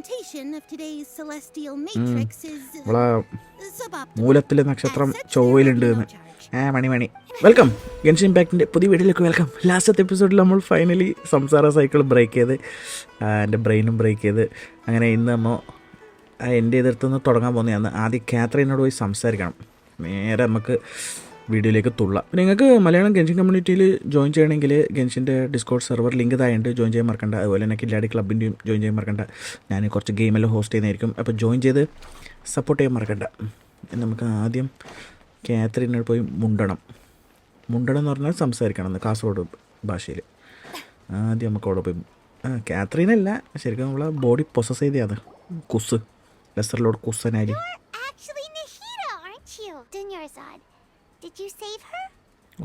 representation of today's celestial matrix is suboptimal. മൂലത്തിലെ നക്ഷത്രം ചൊവ്വയിലുണ്ട് എന്ന്. മണി welcome ഗെൻഷിൻ ഇമ്പാക്റ്റിൻ്റെ പുതിയ വീഡിയോയിലേക്ക് വെൽക്കം. ലാസ്റ്റത്തെ എപ്പിസോഡിൽ നമ്മൾ ഫൈനലി സംസാര സൈക്കിൾ ബ്രേക്ക് ചെയ്ത് എൻ്റെ ബ്രെയിനും ബ്രേക്ക് ചെയ്ത് അങ്ങനെ ഇന്ന് നമ്മൾ എൻ്റെ എതിർത്തുനിന്ന് തുടങ്ങാൻ പോകുന്നതാണ്. ആദ്യം കാത്രീനോട് പോയി സംസാരിക്കണം. നേരെ നമുക്ക് വീഡിയോയിലേക്ക് തുള്ളാം. നിങ്ങൾക്ക് മലയാളം ഗെൻഷിൻ കമ്മ്യൂണിറ്റിയിൽ ജോയിൻ ചെയ്യണമെങ്കിൽ ഗെൻഷിൻ്റെ ഡിസ്കോഡ് സെർവർ ലിങ്ക് ഇതായുണ്ട്, ജോയിൻ ചെയ്യാൻ മറക്കണ്ട. അതുപോലെ തന്നെ കില്ലാടി ക്ലബിൻ്റെയും ജോയിൻ ചെയ്യാൻ മറക്കണ്ട. ഞാൻ കുറച്ച് ഗെയിമെല്ലാം ഹോസ്റ്റ് ചെയ്യുന്നതായിരിക്കും, അപ്പോൾ ജോയിൻ ചെയ്ത് സപ്പോർട്ട് ചെയ്യാൻ മറക്കണ്ട. നമുക്ക് ആദ്യം കാത്രീനോട് പോയി മുണ്ടണം എന്ന് പറഞ്ഞാൽ സംസാരിക്കണം എന്ന് കാസർഗോഡ് ഭാഷയിൽ. ആദ്യം നമുക്ക് അവിടെ പോയി കാത്രീനല്ല, ശരിക്കും നമ്മളെ ബോഡി പൊസസ് ചെയ്തതാണ്. കുസ് ലെസറിലോട് കുസ്സനായി.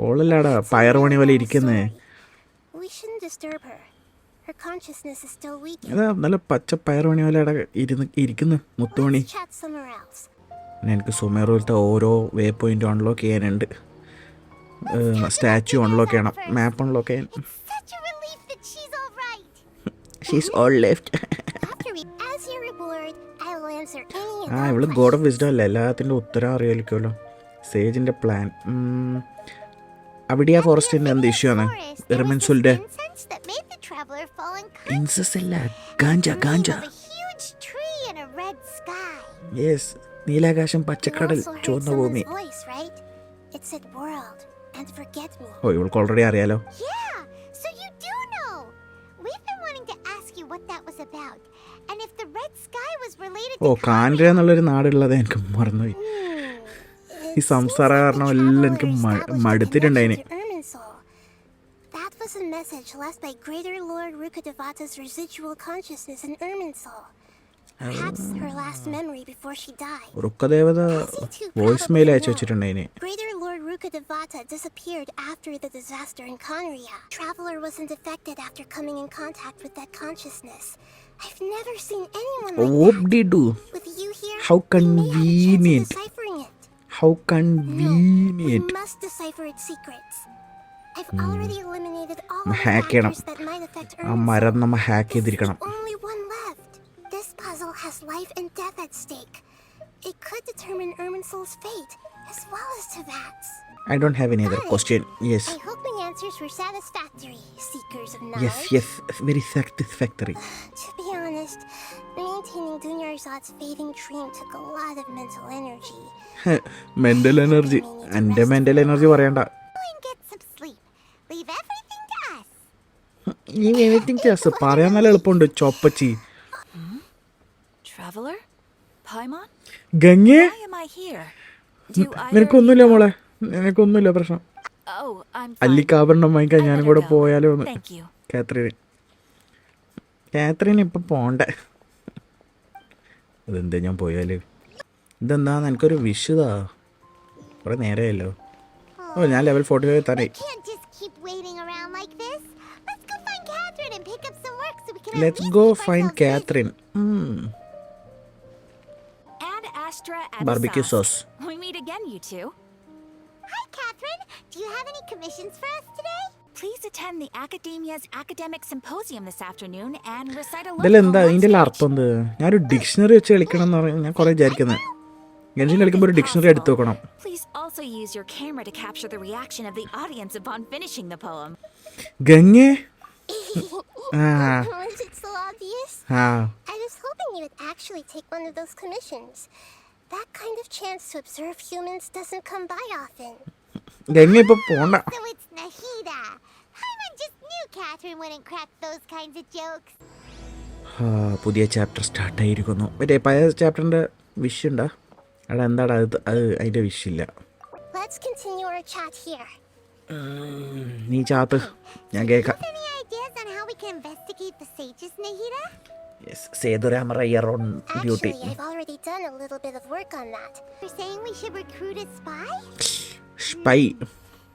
ഓളല്ലാടാ പയറുമണി പോലെ ഇരിക്കുന്നേ. അതാ നല്ല പച്ച പയറുമണി പോലെ ഇരിക്കുന്നു മുത്തുമണി. എനിക്ക് സുമേറൂലത്തെ ഓരോ വേ പോയിന്റ് അൺലോക്ക് ചെയ്യാനുണ്ട്. സ്റ്റാച്യു അൺലോക്ക് ചെയ്യണം, മാപ്പ് അൺലോക്ക് ചെയ്യാൻ. She's all left. ഇവള് ഗോഡ് ഓഫ് വിസ്ഡം അല്ലേ, എല്ലാത്തിൻ്റെ ഉത്തരം അറിയാലിക്കുമല്ലോ. സേജിൻ്റെ പ്ലാൻ അവിടെയാ ഫോറസ്റ്റിൻ്റെ എന്ത് ഇഷ്യൂ ആണ്? എർമിൻസുലിൻ്റെ ഇൻസസ് അല്ല, ഗാഞ്ച. യെസ്, നീലാകാശം, പച്ചക്കടൽ, ചുവന്ന ഭൂമി. ഓ, ഇവൾക്ക് ഓൾറെഡി അറിയാലോ. ഓ, കാൻഡ്ര എന്നുള്ളൊരു നാടുള്ളത് എനിക്ക് മറന്നുപോയി. ഈ സംസാര കാരണം എല്ലാം എനിക്ക് മടുത്തിട്ടുണ്ടായിന്. റുക്കദേവത വോയിസ് മെയിൽ അയച്ചു വെച്ചിട്ടുണ്ടായിന്. I've never seen anyone like that. With you here, how convenient. How convenient. We must decipher its secrets. I've already eliminated all of the factors that might affect Earn's Soul. There's only one left. This puzzle has life and death at stake. It could determine Earn's Soul's fate, as well as Teyvat's. I don't have any other question. Yes. I hope my answers were satisfactory, seekers of knowledge. Yes, very satisfactory. To be honest, maintaining Dunyarzad's fading dream took a lot of mental energy. Mental energy. And mental energy പറയണ്ട. Get some sleep. Leave everything to us. Leave everything to us. പറയാൻ നല്ല എളുപ്പമുണ്ട് ചോപ്പച്ചി. Traveler? Paimon? ഗംഗേ? Why am I here? നിനക്കൊന്നുമില്ല മോളെ, നിനക്കൊന്നുമില്ല പ്രശ്നം. അല്ലിക്കാഭരണം വാങ്ങിക്കാൻ ഞാനും കൂടെ പോയാലോ ഒന്ന്. കാത്രീൻ ഇപ്പം പോണ്ടേ? അതെന്താ ഞാൻ പോയാല്? ഇതെന്താ എനിക്കൊരു വിഷുതാ, കുറെ നേരമല്ലോ. ഓ, ഞാൻ ലെവൽ 45 എത്താനായി. Let's go find Katheryne. Barbecue sauce. We meet again, you two. Hi, Catherine. Do you have any commissions for us today? Please attend the Academia's academic symposium this afternoon and recite a ഇതിലെന്താ ഇതിൻ്റെ അർത്ഥം എന്ത്? ഞാനൊരു dictionary വെച്ച് കളിക്കണം എന്ന് പറഞ്ഞാൽ ഞാൻ കുറേ വിചാരിക്കുന്നത്. ഗെൻഷിൻ കളിക്കുമ്പോൾ ഒരു ഡിക്ഷണറി എടുത്തു വെക്കണം. Please also use your camera to capture the reaction of the audience upon finishing the poem. ഗംഗേ? Was it so obvious? I was hoping you would actually take one of those commissions. That kind of chance to observe humans doesn't come by often. Ganga ഇപ്പൊ പോണ്ട. So it's Nahida. I just knew Catherine wouldn't crack those kinds of jokes. പുതിയ chapter start ആയിരിക്കുന്നു. മറ്റേ പഴയ ചാപ്റ്ററിന്റെ wish ഉണ്ടാ? അവിടെ എന്താടാ അത് അതിന്റെ വിഷ് ഇല്ല. Let's continue our chat here. നീ ചാത്ത്, ഞാൻ കേൾക്കാം. Any ideas on how we can investigate the sages, Nahida? Yes, Sedurama here on duty. Actually, I've already done a little bit of work on that. You're saying we should recruit a spy? Spy.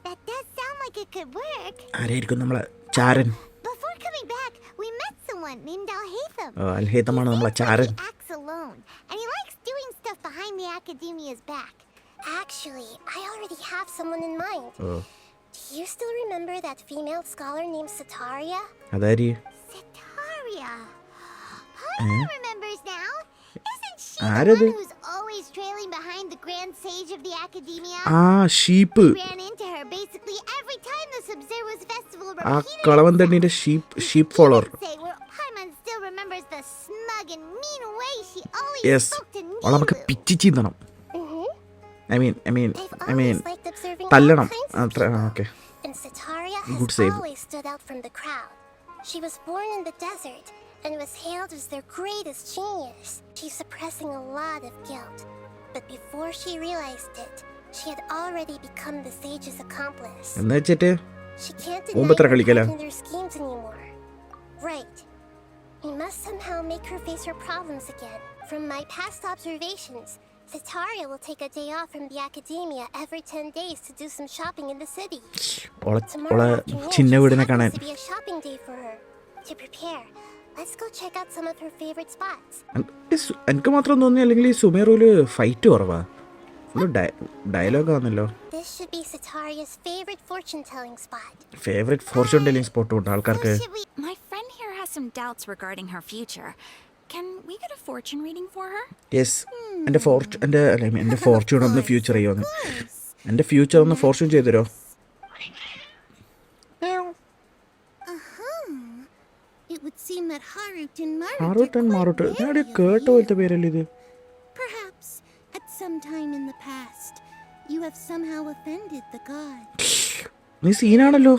That does sound like it could work. ആരായിരിക്കും നമ്മളെ ചാരൻ? Before coming back, we met someone named Al-Haytham. Al-Haytham ആണ് നമ്മളെ ചാരൻ. He acts alone, and he likes doing stuff behind the Academia's back. Actually, I already have someone in mind. Do you still remember that female scholar named Sitaria? അതാരി? Sitaria. Paimon remembers ആരത്? who's always trailing behind the grand sage of the academia. Sheep. Ran into her basically every time the Sub-Zero's festival ആ repeated. കളവന്തണ്ണിന്റെ sheep follower. Say where Paimon still remembers the smug and mean way she always yes, spoke to അവളെ നമുക്ക് Nilu. പിച്ചി ചീന്തണം. I mean I've always liked observing all തല്ലണം. kinds of അത്ര people. Okay. And Sataria Good has save. always stood out from the crowd. She was born in the desert and was hailed as their greatest genius. She's suppressing a lot of guilt. But before she realized it, she had already become the sage's accomplice. എന്ന് വെച്ചിട്ട് She can't deny മുമ്പത്ര her കളിക്കല. part in their schemes anymore. Right. We must somehow make her face her problems again. From my past observations, Sataria will take a day off from the academia every 10 days to do some shopping in the city. ഓളെ ചിന്ന വീടിനെ കാണാൻ. To be a shopping day for her. To prepare, let's go check out some of her favorite spots. എനിക്ക് മാത്രം തോന്നി അല്ലെങ്കിൽ ഈ സുമേറൂല് fight കുറവാ. Dialogue ആണല്ലോ. This should be Sataria's favorite fortune-telling spot. Favourite Fortune telling spot ഉണ്ട് ആൾക്കാർക്ക്. My friend here has some doubts regarding her future. Can we get a fortune reading for her? Yes, എൻ്റെ fortune ഒന്ന് future ചെയ്യുമെന്ന്. എൻ്റെ future ഒന്ന് fortune ചെയ്തരോ? It would seem that Harut and Marut ഞാൻ കേട്ട പോലത്തെ പേരല്ലേ ഇത്? Perhaps at some time in the past, you have somehow offended the god. നീ സീനാണല്ലോ.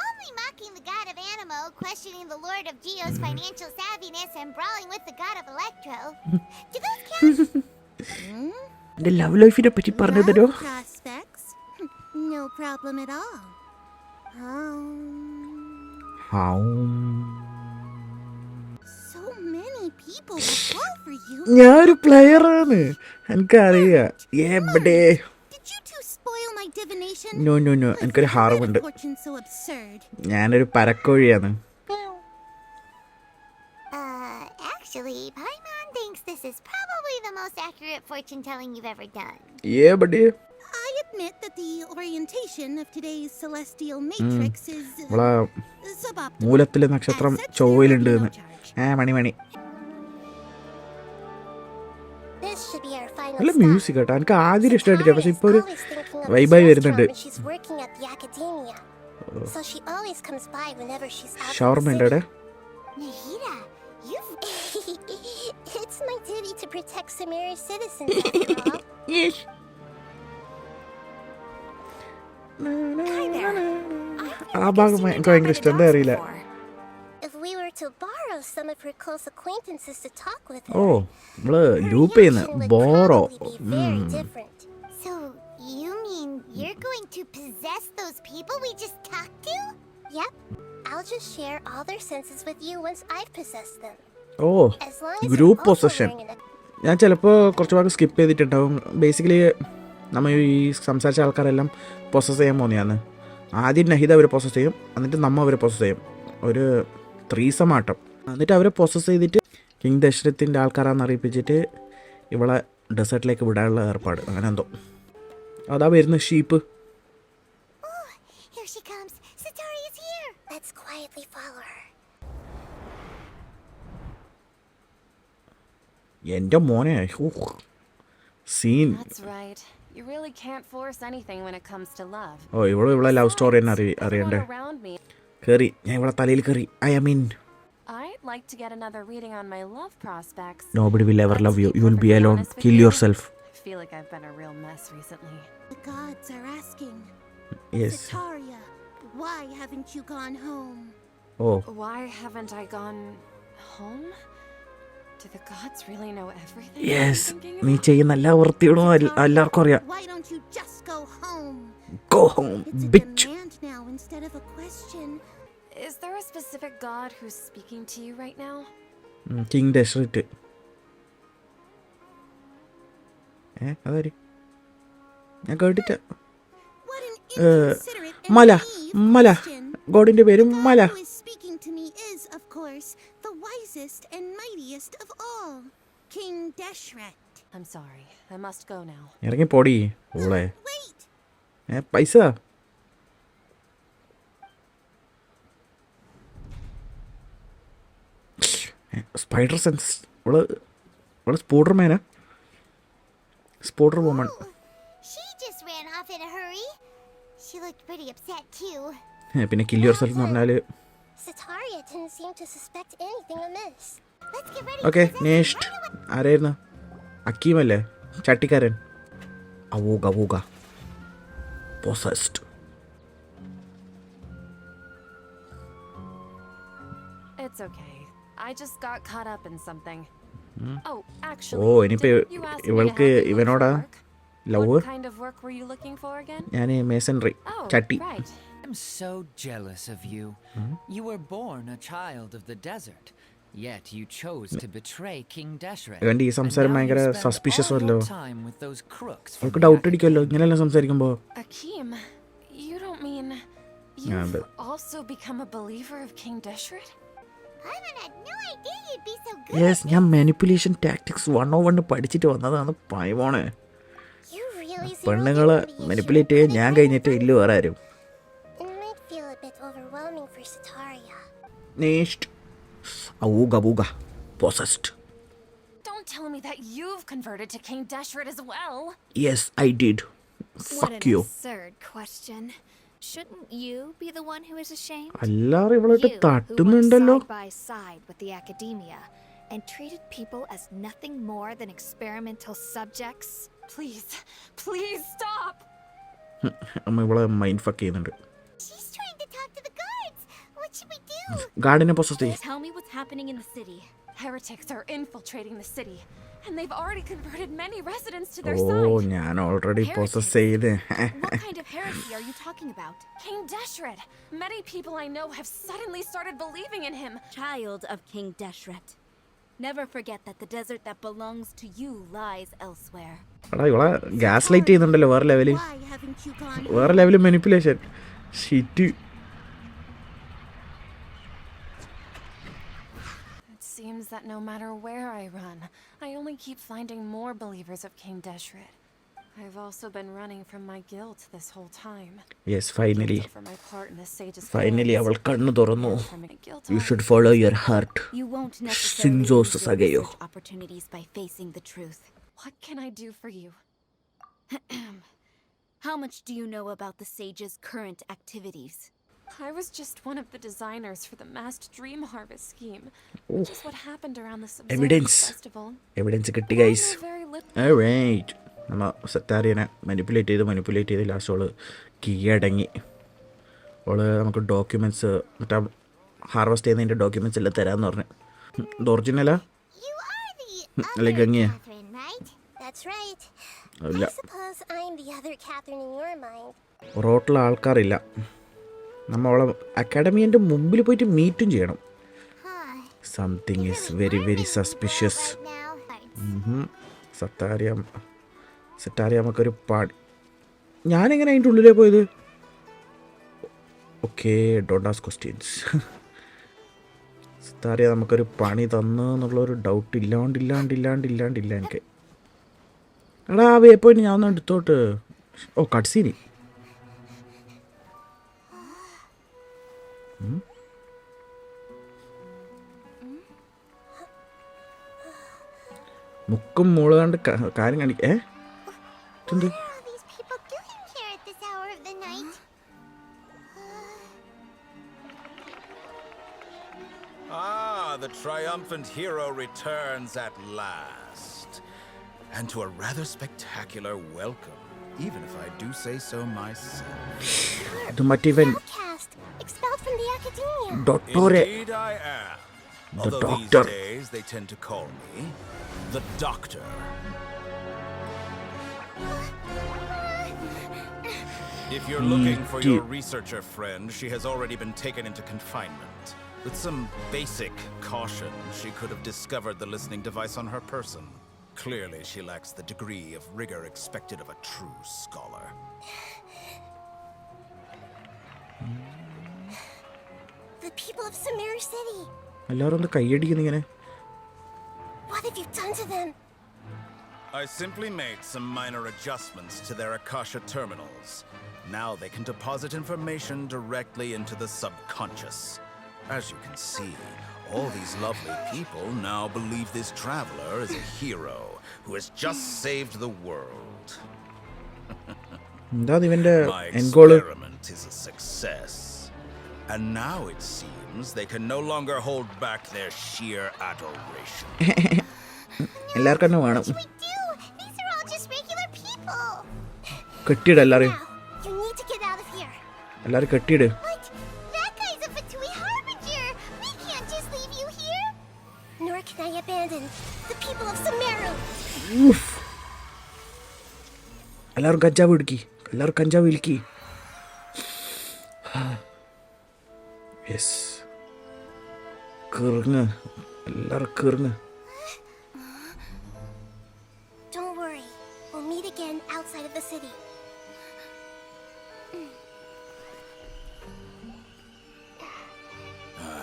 Only mocking the god of Animo, questioning the lord of Geo's financial savviness, and brawling with the god of Electro. Do those count? എൻ്റെ love ലൈഫിനെ പറ്റി പറഞ്ഞു തരോ? Love prospects? No problem at all. So many people will fall for you. ഞാനൊരു പ്ലെയറാണ്, എനിക്കറിയാം. എവിടെ? Did you two spoil my divination? No എനിക്കൊരു ഹാർമുണ്ട്. Fortune so absurd. ഞാനൊരു പരക്കോഴിയാണ്. Actually, Paimon thinks this is probably the most accurate fortune-telling you've ever done. എവിടെ? I admit that the orientation of today's celestial matrix is നമ്മളെ suboptimal. മൂലത്തിലെ നക്ഷത്രം ചൊവ്വയിലുണ്ട് എന്ന്. മണി This should be our final നല്ല stop. Music കേട്ടോ. എനിക്ക് ആദ്യം ഇഷ്ടമായിട്ടില്ല, പക്ഷെ ഇപ്പൊ ഒരു Sataria's always thinking of വൈബായി this വരുന്നുണ്ട്. restaurant when she's working at the academia. So she always comes by whenever she's out. ഷവർമ ഉണ്ട് അവിടെ. Nahida, you've it's my duty to protect Samari's citizens after all. Hi there. ആ ഭാഗം എനിക്ക് ഭയങ്കര ഇഷ്ടം. എന്താ അറിയില്ല. If we were to borrow some of her close acquaintances to talk with her, ഓ നമ്മള് her ലൂപ്പ് ചെയ്യുന്ന reaction would borrow. probably be very different. So you mean you're going to possess those people we just talked to? Yep. I'll just share all their senses with you once I've possessed them. Oh As long as group you're also possession. wearing an ഞാൻ ചിലപ്പോൾ കുറച്ച് ഭാഗം skip ചെയ്തിട്ടുണ്ടാവും. Basically നമ്മൾ ഈ സംസാരിച്ച ആൾക്കാരെല്ലാം process ചെയ്യാൻ പോകുന്നതാണ്. ആദ്യം നഹിത അവരെ പ്രോസസ്സ് ചെയ്യും, എന്നിട്ട് നമ്മ അവരെ പ്രോസസ്സ് ചെയ്യും. ഒരു ത്രീസമാട്ടം. എന്നിട്ട് അവരെ പ്രോസസ്സ് ചെയ്തിട്ട് കിങ് ദശരഥിൻ്റെ ആൾക്കാരാണെന്ന് അറിയിപ്പിച്ചിട്ട് ഇവളെ ഡെസേർട്ടിലേക്ക് വിടാനുള്ള ഏർപ്പാട്, അങ്ങനെ എന്തോ. അതാ വരുന്ന sheep. Oh, here she comes. Satori is here. Let's quietly follow her. എൻ്റെ മോനെ scene. That's right. You really can't force anything when it comes to love. ഓ ഇവളെ ലവ് സ്റ്റോറി തന്നെ അറിയണ്ടേ. Everyone around me. കയറി ഞാൻ ഇവളെ തലയിൽ കയറി. I'd like to get another reading on my love prospects. Nobody will ever But love to you. be You will be perfectly alone. honest with Kill you, yourself. I feel like I've been a real mess recently. The gods are asking. Yes. Sataria, why haven't you gone home? Oh. Why haven't I gone home? Do the gods really know everything? Yes. I'm thinking നീ about? ചെയ്യുന്ന എല്ലാ വൃത്തിയോടും എല്ലാവർക്കും അറിയാം. Why don't you just go home? Go home, It's a bitch. demand now instead of a question. Is there a specific god who's speaking to you right now? King Dasharath. അതാര്? ഞാൻ കേട്ടിട്ട. What an inconsiderate and മല naive question. ഗോഡിന്റെ പേര് The മല. god who is speaking to me is, of course, the wisest and mightiest of all, King Deshret. I'm sorry. I must go now. ഇറങ്ങി പോടി ഓളെ. Wait! പൈസ spider sense. ഇവള് അവള് സ്പൂട്ടർമാനാ, സ്പൂട്ടർ woman. She just ran off in a hurry. She looked pretty upset too. പിന്നെ kill your self എന്ന് പറഞ്ഞാൽ Sataria didn't seem to suspect anything amiss. Let's get ready. Okay. for this next right away. ആരായിരുന്നു? അക്കീമല്ലേ, ചട്ടിക്കാരൻ. അവൂക possessed. It's okay. I just got caught up in something. Oh, oh actually, ഇനിയിപ്പോൾ didn't you ask me to ഇവൾക്ക് help you look for ഇവനോടാ work? Love. What kind of work were you looking for again? ഞാൻ masonry, Oh, ചട്ടി. right. I'm so jealous of you. You were born a child of the desert, yet you chose to betray King Deshret. ഇവൻ്റെ ഈ സംസാരം And now you ഭയങ്കര spend suspicious all അല്ലോ. your time with those crooks from അവൾക്ക് the doubt academy. അടിക്കുമല്ലോ ഇങ്ങനെയല്ല സംസാരിക്കുമ്പോൾ. Akeem, you don't mean Yeah, you've but- also become a believer of King Deshret? Paimon had no idea you'd be so good. Yes, ഞാൻ manipulation tactics 101 പഠിച്ചിട്ട് വന്നതാണ് പൈമോണെ. You really zeroed പെണ്ണുങ്ങളെ in on the issue manipulate ചെയ്യാൻ ഞാൻ കഴിഞ്ഞിട്ട് ഇല്ല വേറെ ആരും. It might feel a bit overwhelming for Sataria. Next അവൂക possessed. Don't tell me that you've converted to King Deshret as well. Yes I did. What fuck an you. absurd question. Shouldn't you be the one who is ashamed? എല്ലാവരും ഇവളായിട്ട് You, who worked തട്ടുന്നുണ്ടല്ലോ. side by side with the academia and treated people as nothing more than experimental subjects. Please stop. അമ്മ ഇവളെ mind fuck ചെയ്യുന്നുണ്ട്. She's trying to talk to the guards. What should we do? ഗാർഡിനെ possess ചെയ്യും. Tell me what's happening in the city. Heretics are infiltrating the city, and they've already converted many residents to their oh side. ഞാൻ already possess ചെയ്ത്. What kind of heresy are you talking about? King Deshret. Many people I know have suddenly started believing in him. Child of King Deshret. Never forget that the desert that belongs to you lies elsewhere. എടാ ഇവളെ gas light ചെയ്യുന്നുണ്ടല്ലോ വേറെ level. Why haven't you gone? വേറെ level manipulation. Shit. It seems that no matter where I run, I only keep finding more believers of King Deshret. I've also been running from my guilt this whole time. Yes finally Guilt over my part in the sage's finally plans. അവൾ കണ്ണു തുറന്നു. From my guilt you over should follow your heart. You won't necessarily Shinzo lose your Sasageyo. research opportunities by facing the truth. What can I do for you? How much do you know about the sage's current activities? I was just one of the designers for the masked dream harvest scheme, which is what happened around the Evidence. Subzerus festival. Evidence കിട്ടി I guys. know very little. Alright. നമ്മ സെറ്റാരിയനെ manipulate ചെയ്ത് last അവള് കീഴടങ്ങി. അവള് നമുക്ക് documents മറ്റേ harvest ചെയ്യുന്നതിൻ്റെ ഡോക്യുമെൻറ്റ്സ് എല്ലാം തരാമെന്ന് പറഞ്ഞു. ഇത് ഒറിജിനലാ You are the അല്ലെ other ഗംഗിയ? Catherine, right? That's right. ഇല്ല, I suppose I'm the other Catherine in your mind. റോട്ടിൽ ആൾക്കാരില്ല. നമ്മ അവളെ അക്കാഡമീൻ്റെ മുമ്പിൽ പോയിട്ട് മീറ്റും ചെയ്യണം. Huh. Something is very very suspicious. Right now. Setaria നമുക്കൊരു പാടി. ഞാനെങ്ങനെ അതിൻ്റെ ഉള്ളിലേ പോയത്? Okay, don't ask questions. Setaria നമുക്കൊരു പണി തന്നു എന്നുള്ളൊരു ഡൗട്ട് ഇല്ലാണ്ടില്ല എനിക്ക്. എടാ ആ വേ പോയിട്ട് ഞാൻ ഒന്ന് എടുത്തോട്ട്. ഓ കട്സീനി. മുക്കും മുളകാണ്ട് കാര്യം കാണിക്ക. What are all these people doing here at this hour of the night? Ah, the triumphant hero returns at last. And to a rather spectacular welcome, even if I do say so myself. ഇത് മറ്റേ Outcast, expelled from the academia. ഡോട്ടോറെ. Indeed I am. The Although Doctor. these days they tend to call me the Doctor. If you're looking for your researcher friend, she has already been taken into confinement. With some basic caution, she could have discovered the listening device on her person. Clearly, she lacks the degree of rigor expected of a true scholar. The people of Samir City. എല്ലാവരും ഒന്ന് കൈയടിക്കുന്നു ഇങ്ങനെ. What have you done to them? I simply made some minor adjustments to their Akasha terminals. Now they can deposit information directly into the subconscious. As you can see, all these lovely people now believe this traveler is a hero who has just saved the world. എന്താ ഇവൻ്റെ My എൻഗോള്? experiment is a success. And now it seems they can no longer hold back their sheer adoration. എല്ലാവർക്കും തന്നെ വേണം. What do we do? These are all just regular people. കെട്ടിയിട എല്ലാവരെയും. Now, you need to get out of here. എല്ലാവരും കെട്ടിയിട്. What? That guy's a Fatui harbinger. We can't just leave you here. Nor can I abandon the people of Sumeru. എല്ലാവരും കഞ്ചാവ് ഇടുക്കി. എല്ലാവരും കഞ്ചാവ് Wilkie. Yes, കീറുങ്ങ്, എല്ലാവരും കീറുങ്ങ്. Don't worry. We'll meet again outside of the city.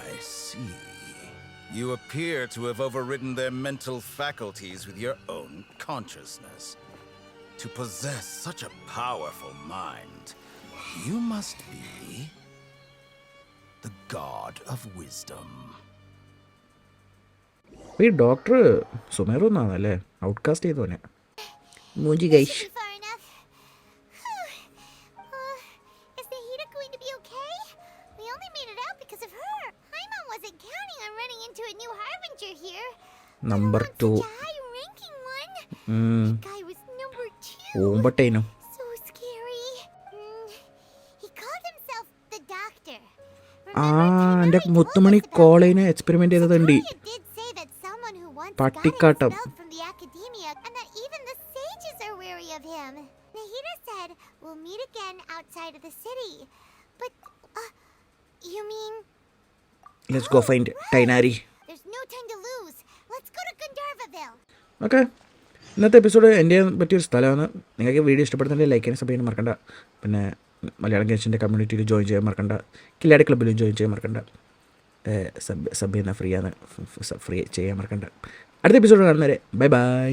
I see. You appear to have overridden their mental faculties with your own consciousness. To possess such a powerful mind, you must be the god of wisdom. ഈ doctor Sumeru എന്നാണല്ലേ outcast ചെയ്തോനെ. മൂഞ്ചി ഗൈഷ്. Should be far enough. Is the heater going to be okay? We only made it out because of her. Paimon wasn't counting on running into a new harbinger here. Number 2. Such a high-ranking one. The guy was number 2. ഓമ്പട്ടേനു. So scary. He called himself the Doctor. എൻ്റെ മുത്തുമണി കോളേജിനെ experiment ചെയ്തതുണ്ട്. It did say that someone who once got പട്ടിക്കാട്ടം. expelled from the academia, and that even the sages are wary of him. Nahida said we'll meet again outside of the city. But, you mean... let's go find Tighnari. There's no time to lose. Let's go to Gandharvaville. Okay, ഇന്നത്തെ episode എൻ്റെ പറ്റിയൊരു സ്ഥലമാണ്. നിങ്ങൾക്ക് video ഇഷ്ടപ്പെടുന്നുണ്ടെങ്കിൽ like ചെയ്യാൻ, sub ചെയ്യാൻ മറക്കണ്ട. പിന്നെ മലയാളം ഗെൻഷിൻ്റെ കമ്മ്യൂണിറ്റിയിൽ ജോയിൻ ചെയ്യാൻ മറക്കണ്ട. കില്ലാടി ക്ലബ്ബിലും ജോയിൻ ചെയ്യാൻ മറക്കണ്ട. സബ് ചെയ്യുന്ന ഫ്രീ ആണ്, ഫ്രീ ചെയ്യാൻ മറക്കണ്ട. അടുത്ത എപ്പിസോഡ് കാണുന്നവരെ ബൈ ബൈ.